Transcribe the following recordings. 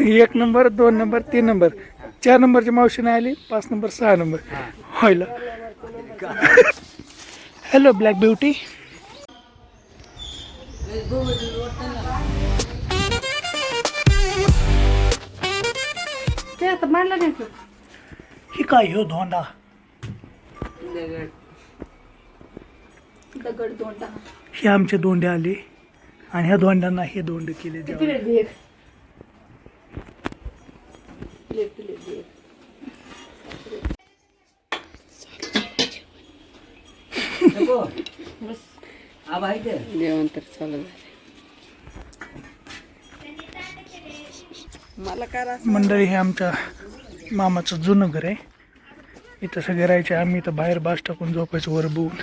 1 number 2 number 3 number 4 नंबरची मावशी नाही आली 5 नंबर 6 नंबर व्हायला. Hello black beauty. ते आता मांडलं नाही तू. ही काय हो धोंडा दगड दोंडा. हे आमचे दोंडे आले आणि ह्या दोंड्यांना हे दोंडे केले जेवण. जेवण तर चालू झालं. मला काय मंडळी हे आमच्या मामाचं जुनं घर आहे. इथं सगळे राहायचे. आम्ही इथं बाहेर बास टाकून झोपायचं वर बघून.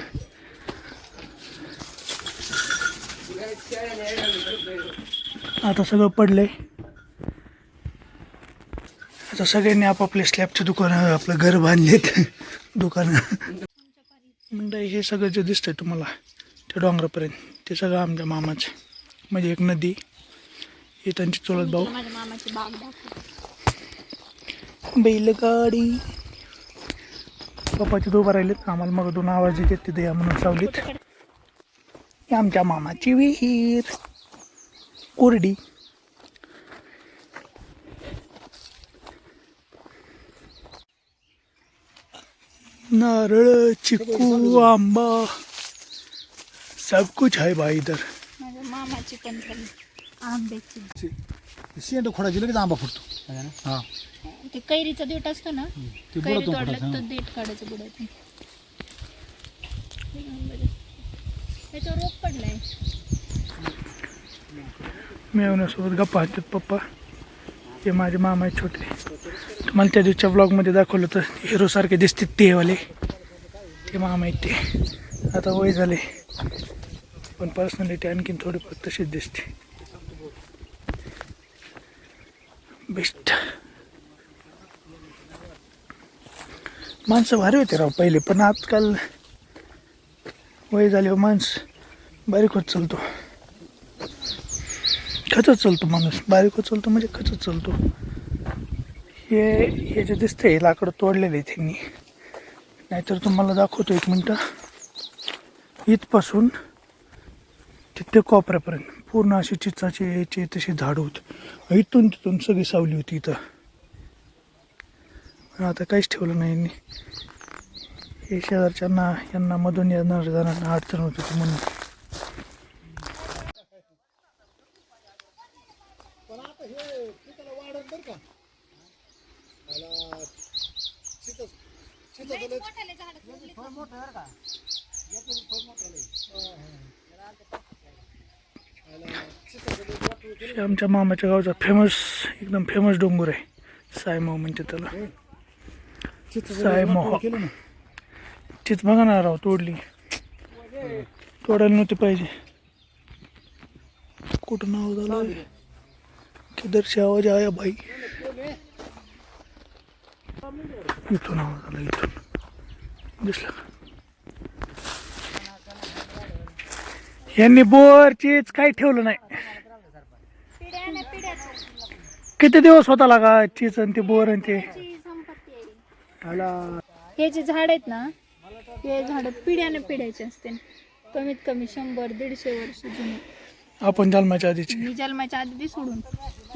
आता सगळं पडलंय. आता सगळ्यांनी आपापले स्लॅबचे दुकान आपलं घर बांधलेत दुकान. मंडळी हे सगळं जे दिसतंय तुम्हाला ते डोंगरापर्यंत ते सगळं आमच्या मामाचं. म्हणजे एक नदी ही त्यांची चुलत भाऊ. बैलगाडी पप्पाचे दोघं राहिलेत. आम्हाला मग 2 आवाज येते तिथे या म्हणून सावलीत. ही आमच्या मामाची विहीर कोरडी. नारळ चिकू आंबा सब कुछ है भाई इधर. माझ्या मामाची पण झाली आंब्याची. शेंड खोडाची लगेच आंबा फुटतो. हा ते कैरीचा देठ असतो ना, ते कैरी बुडतो तोडलं फुटायचं. तर देठ काढायचं बुडायचं. त्याच्यावर रोग पडलाय. मेवण्यासोबत गप्पा हातात पप्पा. हे माझे मामा आहेत छोटे. तुम्हाला त्या दिवसच्या ब्लॉगमध्ये दाखवलं तर हिरोसारखे दिसतात ते वाले. ते मामा आहेत ते. आता वय झाले पण पर्सनॅलिटी आणखीन थोडीफार तशीच दिसते. बेस्ट. माणसं भारी होते राव पहिले, पण आजकाल वय झाल्यावर माणूस बारीक होत चालतो. खचत चालतो माणूस. बारीक होत चालतो म्हणजे खचत चालतो. हे जे दिसतंय लाकडं तोडलेलं आहे त्यांनी. नाहीतर तुम्हाला दाखवतो 1 मिनटं. इथपासून तिथे कोपऱ्यापर्यंत पूर्ण अशी चिचाची याची तशी झाडं होती. इथून तिथून सगळी सावली होती इथं. आता काहीच ठेवलं नाही यांनी. हे शेजारच्यांना यांना मधून येणार जाणार अडचण होत होती म्हणून. आमच्या मामाच्या गावचा फेमस एकदम फेमस डोंगर आहे. सायमो म्हणते त्याला. सायमो चित बघा ना राव तोडली. तोडायला नव्हती पाहिजे. कुठं नाव झालं किधर से आवाज आया भाई. इथून नाव झालं. इथून दिसलं का. यांनी बोर चीज काही ठेवलं नाही. किती दिवस होता लागा चीज आणि ते बोर आणि ते. हे जे झाड आहेत ना, हे झाड पिढ्याने पिढ्याचे असते. कमीत कमी 100-150 वर्ष जुने. आपण जन्माच्या आधीचे. मी जन्माच्या आधी सोडून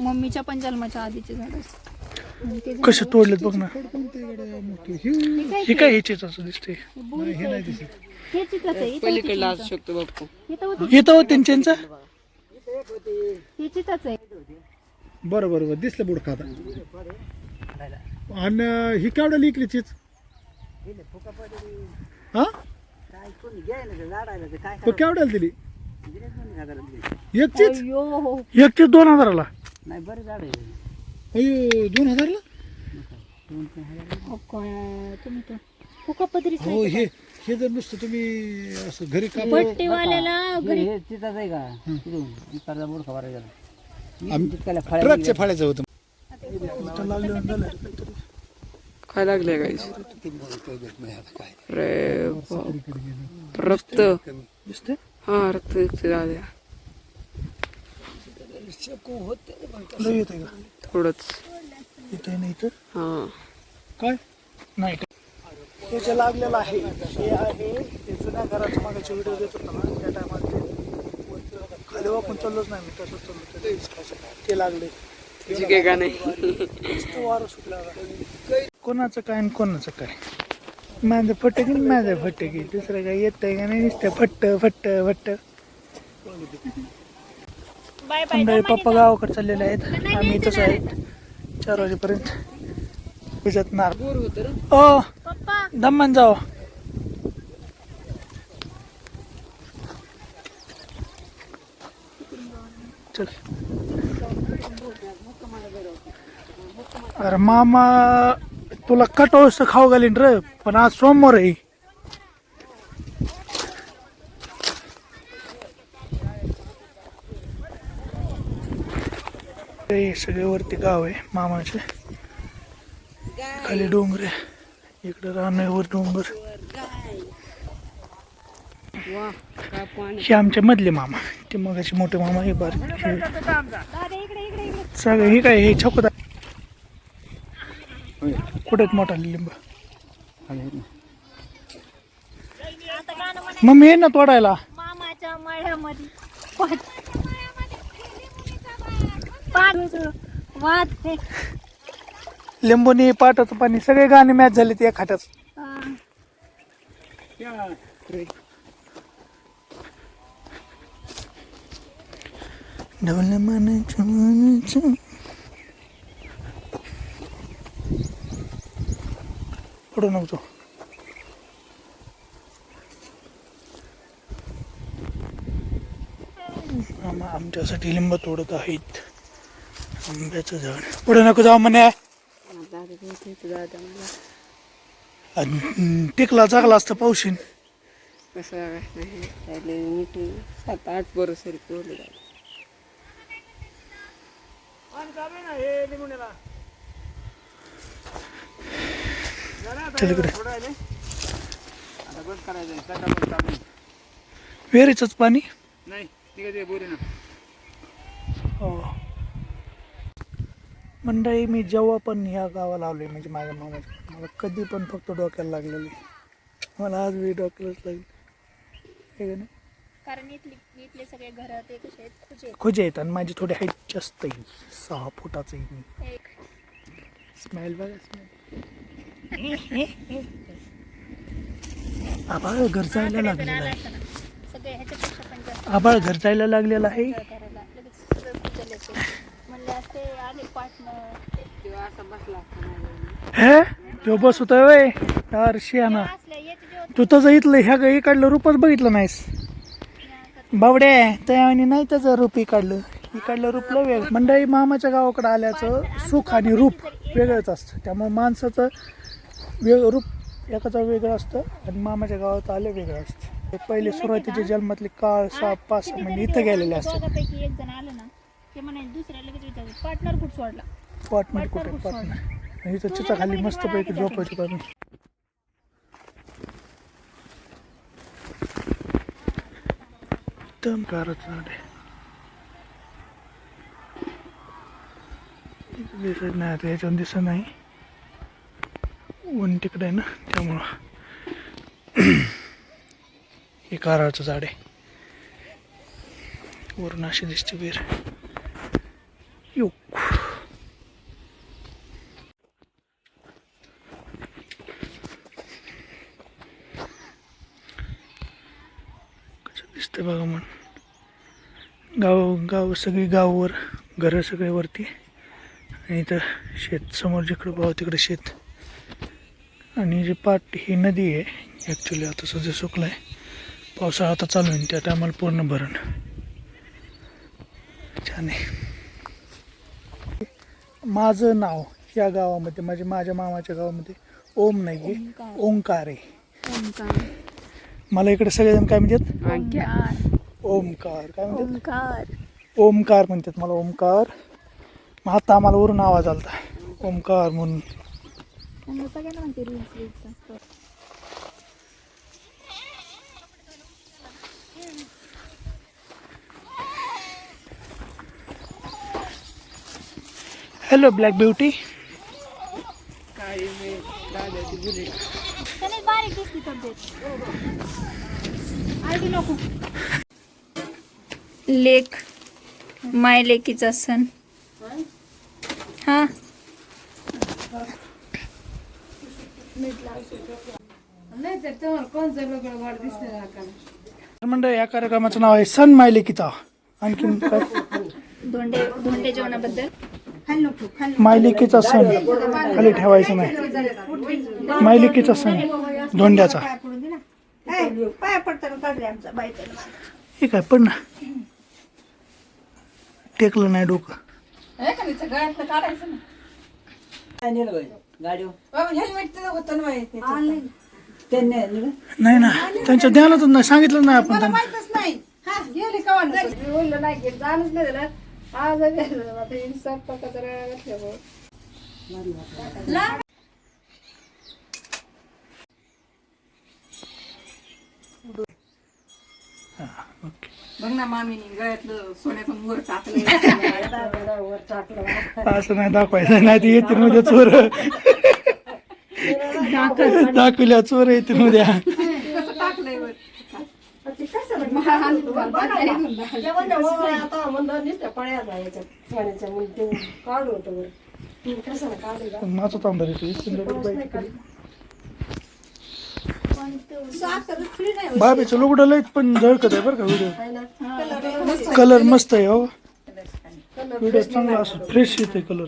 मम्मीच्या पण जन्माच्या आधीचे झाड असते. कसे तोडलेत बघ ना. हे काय हे चिचाचं दिसते. हे चित्राच आहे. पलीकडला असू शकतो बाप्पू. इथं होते त्यांचं. हे चित्राच आहे. बरं बरं बरं दिसलं बुडका आता. आणि ही केवढ्या लिकली चीज. हा केवढ्याला दिली एक चीज. एक चीज 2000ला. नाही बरं झाड आहे. अयो 2000ला. तुम्ही तर फुका पदरी. हो हे हे जर नुसतं तुम्ही असं घरी का पट्टीवाल्याला घरी हे तिथंच आहे का तिथून इकडचा बुडका भरायचा झाला. ट्रकच्या फाळ्याचं होतं. काय लागले काय रक्त दिसते. हा रक्त झाले. लय येते का थोडंच इथे नाही इथं हा काय नाही हे जे लागलेलं आहे हे आहे ते जुन्या घराच्या मागाचे व्हिडिओ देत होता ना त्या टायमाला ते खाली वापरून चाललोच नाही मी तसंच चाललो ते लागले ठीक का नाही नुसतं वारं सुटला कोणाचं काय आणि कोणाचं काय माझं फटकी माझं फटकी दुसरं काय येतंय का नाही नुसतं फट्ट फट्ट फट्ट बाय बाय मंडळी पप्पा गावाकडे चाललेले आहेत आम्ही इथंच आहेत 4 वाजेपर्यंत भिजतणार ओ पप्पा दमन जाओ चल अरे मामा तुला कटोस खाऊ घालीन रे पण आज सोमवार आहे हे सगळे वरती गाव आहे मामाचे खाली डोंगर आहे इकडे रानावर डोंगर वा काय पाणी हे आमचे मधले मामा ते मगाचे मोठे मामा हे बारीक सगळे हे काय हे छकुदा कुठे मोठा लिंब मम्मी ये ना तोडायला मामाच्या मळ्यामध्ये वाद हे लिंबूनी पाटाचं पाणी सगळे गाणे मॅच झाले ते खात्याच ढोल मनाचं पडू नको मामा आमच्यासाठी लिंब तोडत आहेत आंब्याचं झाड पुढे नको जाऊ म्हणे टिकला चांगला असतं पावशीन कसं नाही मिठी 7-8 वर्ष पोहले चल इकडे विहिरीचंच पाणी हो मंडळी मी जेव्हा पण ह्या गावाला आलोय म्हणजे माझ्या मामाच्या मला कधी पण फक्त डोक्याला लागलेली मला आज बी डोक्यालाच लागली हे का नाही कारण इथले सगळे घर ते कसे आहेत खुजे खुजे आहेत आणि माझी थोडी हाईट जास्त आहे 6 फुटाचं आहे मी एक स्माईल बघा आबाळ घर जायला लागलेलं आहे सगळे ह्याच्यापेक्षा पण जास्त आबाळ घर जायला लागलेलं आहे करायला लगेच सगळे खुजल्याचे म्हणले असते आले पार्टनर किंवा असा बसला हे तो बस होतोय वय यार शियाना असल्या याचे जेव्हा तू तसं इथलं ह्या इकडलं रूपच बघितलं नाहीस बावडे त्याने नाही त्याचं रूप इकडलं इकडलं रूप लय वेगळं मंडळी मामाच्या गावाकडे आल्याचं सुख आणि रूप वेगळंच असतं त्यामुळे माणसाचं रूप एकाचं वेगळं असतं आणि मामाच्या गावात आलं वेगळं असतं ते पहिले सुरुवातीच्या जन्मातले काळ 6-5 महिने इथं गेलेले असतात दोघांपैकी एक जण आलं ना ते म्हणे दुसऱ्या लगेच विचारलं पार्टनर कुठं सोडला पार्टनर कुठे पार्टनर इथं चिचा खाली मस्तपैकी झोपायची पाहिजे एकदम कारच झाड आहे दिसत नाही आता याच्यावर दिसत नाही ऊन तिकडे आहे ना त्यामुळं हे कारळाचं झाड आहे वरून अशी दिसते बेर यो कसं दिसतंय बघा मन गाव सगळी गावावर घरं सगळे वरती आणि इथं शेत समोर जिकडं पाहावं तिकडे शेत आणि जे पाट ही नदी आहे ॲक्च्युली आता सध्या सुकलं आहे पावसाळा आता चालू आहे त्या टायमाला पूर्ण भरण छान आहे माझं नाव या गावामध्ये म्हणजे माझ्या मामाच्या गावामध्ये ओम नाही आहे ओंकार आहे मला इकडे सगळेजण काय म्हणतात ओमकार काय म्हणतात ओंकार ओमकार म्हणतात मला ओमकार मग आता आम्हाला वरून आवाज आला ओमकार म्हणून सगळ्यांना म्हणते रील्स असतात हॅलो ब्लॅक ब्युटी. काय नाही दादाची बुलेट. त्याने बारीक दिसली तब्येत. आयडी नको. लेक माय लेकीचा सण. हा नाही तर तुम्हाला कोणतं वेगळं वाढ दिसते ना का? मंडळ या कार्यक्रमाचं नाव आहे सण मायलेकीचा. आणखीन काय? धोंडे जेवणाबद्दल. मायलेकीचा सण खाली ठेवायचं नाही. मायलेकीचा सण धोंड्याचा. हे काय पण ना टेकलं नाही डोकं. नाही ना त्यांच्या ध्यानातच नाही. सांगितलं नाही आपण त्यांना. बघ ना मामीने गळ्यातलं सोन्याचं मोर टाकलं. असं नाही दाखवायचं नाही. ते येतील उद्या चोर. दाखवल्या चोर येतील उद्या. कसं टाकलंय वर? माझं तांबा येतो. बाबीचं लुगडं लयच पण झळकत आहे बरं का व्हिडिओ. कलर मस्त आहे हो. व्हिडिओ चांगला असं फ्रेश येते कलर.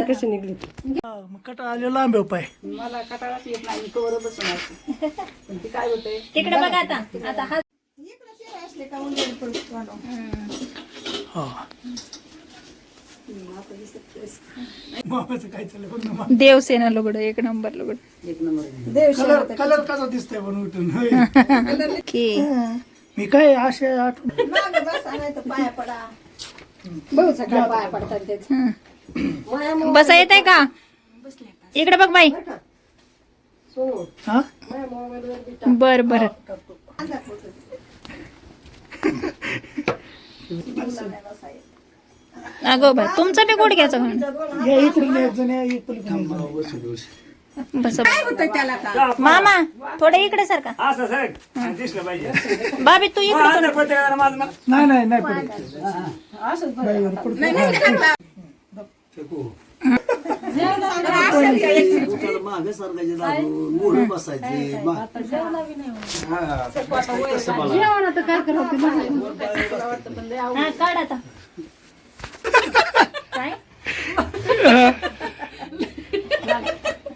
कशी निघली मग कटा आले लांब आहे पाय. मला कटाळाच येत नाही. कवर बसून पण ती काय होतंय तिकडे बघा आता. आता हा हा मामाचं काय चाललं बघ ना. देवसेना लुगड. एक नंबर लुगड. कलर कसा दिसतोय पण उठून. होय. की मी काय असे आठवण बसा येत आहे का? इकडे बघ बाई. हा बर बर. अगो बा तुमचा बी गुडघ्याचा म्हणून. या इकडून एक जण या, एक पलीकडून एक जण. बस मामा थोडं इकडे सारखा. बाबी तू इकडे. नाही नाही नाही पडत. मागे सारखाचे लागून मोडून बसायचे. हा काढ आता. काय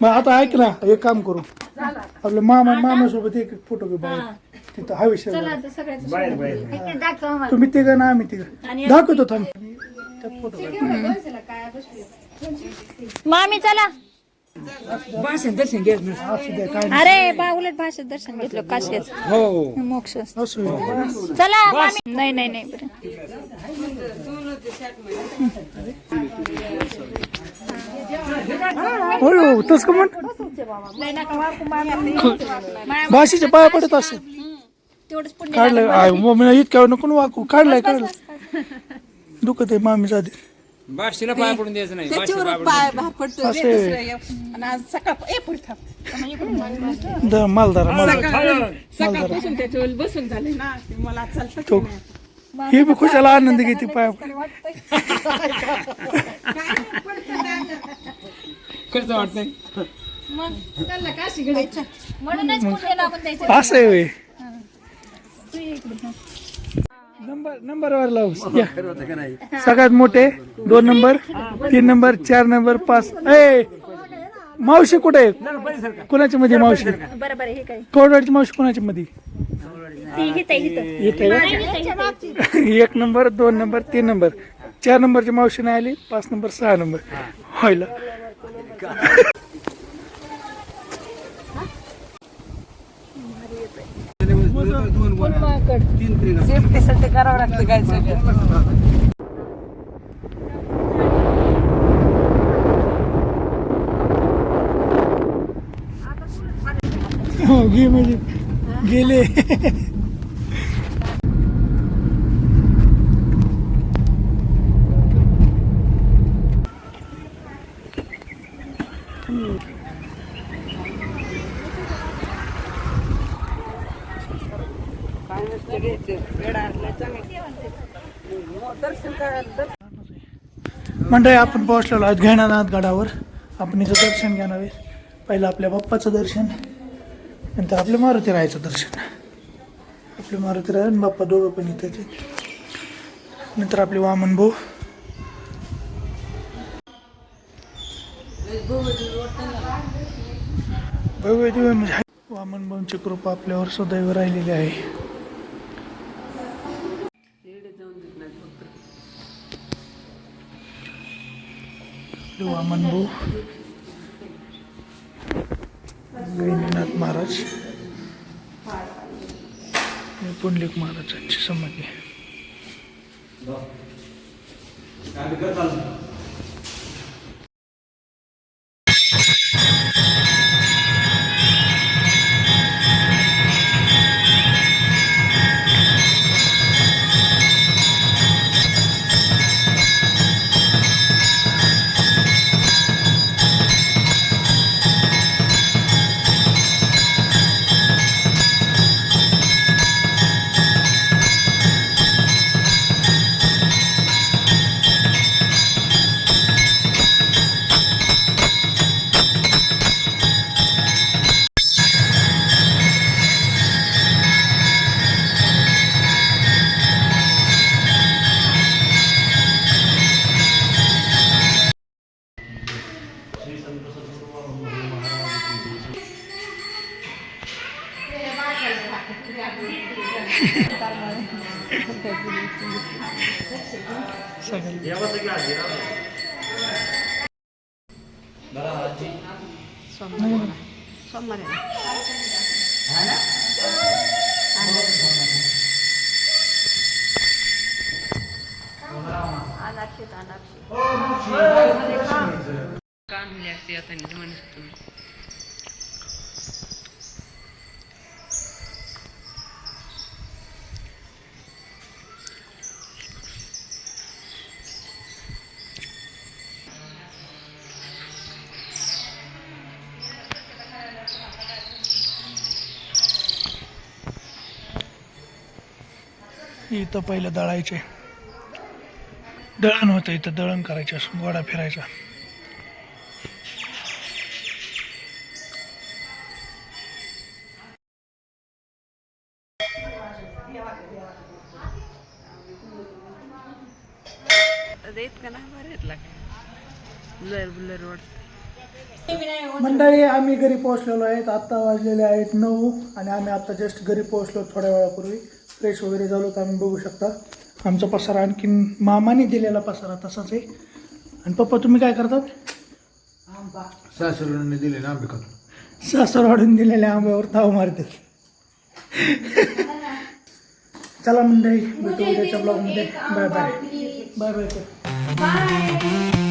मग आता ऐक ना एक काम करू. आपल्या मामासोबत एक फोटो घेऊ बाहेर. तिथं हा विषय चला आता सगळ्याचं दाखव आम्हाला. तुम्ही तिघं ना आम्ही तिघं दाखवतो थांब. त्यात फोटो मामी चला. भाषण दर्शन घेत असू द्या काय अरे बा उलट भाषेत दर्शन घेतलं काशीच. हो मोक्ष असतो. असू द्या. चला मामी. नाही नाही नाही बरं. होय हो तस का म्हण. भाषेच्या पाया पडत असत. तेवढंच पुण्य. काढलंय इतक्या नको वाकू. काढलाय दुखत आहे मामीचा आधी. बाशीला पाय पडून द्यायचं नाही. पाय बाहेर पडतो. असे आणि आज सकाळ मालदार सकाळपासून त्याच्यावर बसून झाले ना ते मला चालतं तो हे बी खुशाला आनंद घेते पाया. खर्च वाटतंय. म्हणूनच पुण्य लागून द्यायचं. असं आहे होय. नंबर वर लावू. या. सगळ्यात मोठे 2 नंबर 3 नंबर 4 नंबर 5. मावशी कुठे आहे? कोणाच्या मध्ये मावशी? बरं बरं हे काय कोरडवाडची मावशी कोणाच्या मध्ये? ती इथे येते का? 1 नंबर 2 नंबर 3 नंबर 4 नंबरची मावशी नाही आली. 5 नंबर 6 नंबर व्हायला. सेफ्टीसाठी करावं लागतं काय सगळं. म्हणजे गेले. मंडळी आपण पोहोचलेलो आहोत घेणानाथ गडावर. आपण इथं दर्शन घेणार आहे. पहिलं आपल्या बाप्पाचं दर्शन, नंतर आपल्या मारुती रायाचं दर्शन. आपले मारुती राय आणि बाप्पा दोघं पण इथंच आहेत. नंतर आपले वामन भाऊ. म्हणजे वामन भाऊंची कृपा आपल्यावर सदैव राहिलेली आहे. वामन भाऊ, गहिनीनाथ महाराज, पुंडलिक महाराजांची समाधी. इथं पहिलं दळायचे, दळण होतं. इथं दळण करायचं असून गोडा फिरायचा. मंडळी आम्ही घरी पोहोचलेलो आहेत. आत्ता वाजलेले आहेत 9 आणि आम्ही आता जस्ट घरी पोहोचलो थोड्या वेळापूर्वी. फ्रेश वगैरे झालो तर आम्ही बघू शकता आमचा पसारा आणखीन मामाने दिलेला पसारा तसाच आहे. आणि पप्पा तुम्ही काय करतात? सासऱ्यांनी दिले आंबे खातो. सासर वाढून दिलेल्या आंब्यावर ताव मारतात. चला मंडळी, भेटू उद्याच्या ब्लॉगमध्ये. Bye bye. Bye bye.